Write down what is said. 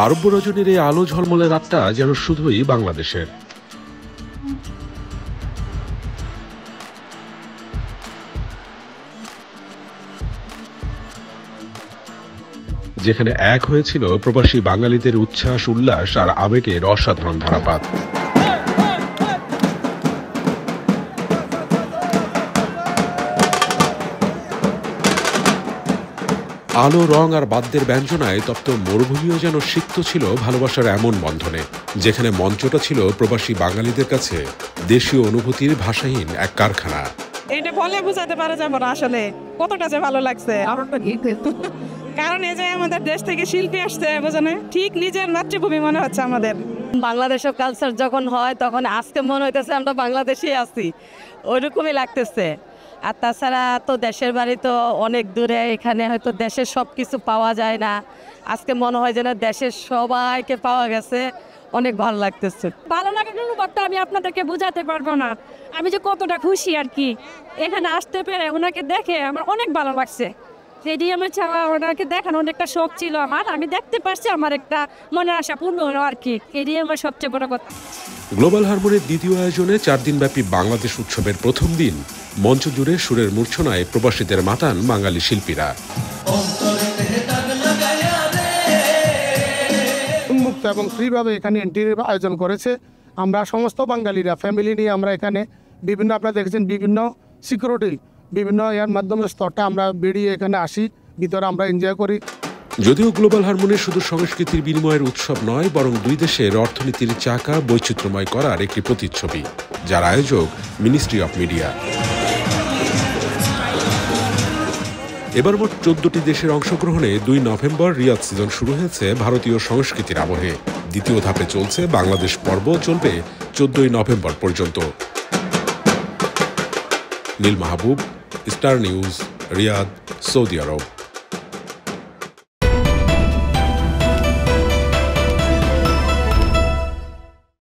আরব্য রজনীর এই আলো ঝলমলে রাতটা যেন শুধুই বাংলাদেশের। যেখানে এক হয়েছিল প্রবাসী বাঙালিদের উচ্ছ্বাস, উল্লাস আর আবেগের অসাধারণ ধারাপাত। আলো, রং আর বাদ্যের ব্যঞ্জনায় তপ্ত মরুভূমিও যেন সিক্ত ছিল ভালোবাসার এমন বন্ধনে, যেখানে মঞ্চটা ছিল প্রবাসী বাঙালিদের কাছে দেশীয় অনুভূতির ভাষাহীন এক কারখানা। এটা বলে বোঝাতে পারা যাবে না আসলে কতটা যে ভালো লাগছে। কারণ এই যে আমাদের দেশ থেকে শিল্পী আসছে, বোঝানো ঠিক নিজের মাতৃভূমি মনে হচ্ছে আমাদের। বাংলাদেশের কালচার যখন হয় তখন আজকে মনে হইতেছে আমরা বাংলাদেশেই আছি, ওইরকমই লাগতেছে। আর তাছাড়া তো দেশের বাড়ি তো অনেক দূরে, এখানে হয়তো দেশের সব কিছু পাওয়া যায় না। আজকে মনে হয় যেন দেশের সবাইকে পাওয়া গেছে, অনেক ভালো লাগতেছে। ভালো লাগার অনুভবটা আমি আপনাদেরকে বোঝাতে পারবো না, আমি যে কতটা খুশি আর কি। এখানে আসতে পেরে ওনাকে দেখে আমার অনেক ভালো লাগছে। সেটি আমার চাওয়া, ওনাকে দেখানো অনেকটা শখ ছিল আমার, আমি দেখতে পারছি, আমার একটা মনের আশা পূর্ণ হলো আর কি। এটি আমার সবচেয়ে বড় কথা। গ্লোবাল হারমোনির দ্বিতীয় আয়োজনে 4 দিনব্যাপী বাংলাদেশ উৎসবের প্রথম দিন মঞ্চ জুড়ে সুরের মূর্ছনায় প্রবাসীদের মাতান বাঙালি শিল্পীরা। উন্মুক্ত এবং ফ্রিভাবে এখানে এন্ট্রির আয়োজন করেছে। আমরা সমস্ত বাঙালিরা ফ্যামিলি নিয়ে আমরা এখানে বিভিন্ন, আপনারা দেখেছেন বিভিন্ন সিকিউরিটি, বিভিন্ন এর মাধ্যমে স্তরটা আমরা বেরিয়ে এখানে আসি, ভিতরে আমরা এনজয় করি। যদিও গ্লোবাল হারমোনি শুধু সংস্কৃতির বিনিময়ের উৎসব নয়, বরং দুই দেশের অর্থনীতির চাকা বৈচিত্র্যময় করার একটি প্রতিচ্ছবি, যার আয়োজক মিনিস্ট্রি অফ মিডিয়া। এবার মোট 14টি দেশের অংশগ্রহণে 2 নভেম্বর রিয়াদ সিজন শুরু হয়েছে ভারতীয় সংস্কৃতির আবহে। দ্বিতীয় ধাপে চলছে বাংলাদেশ পর্ব, চলবে 14 নভেম্বর পর্যন্ত। নীল মাহবুব, স্টার নিউজ, রিয়াদ, সৌদি আরব।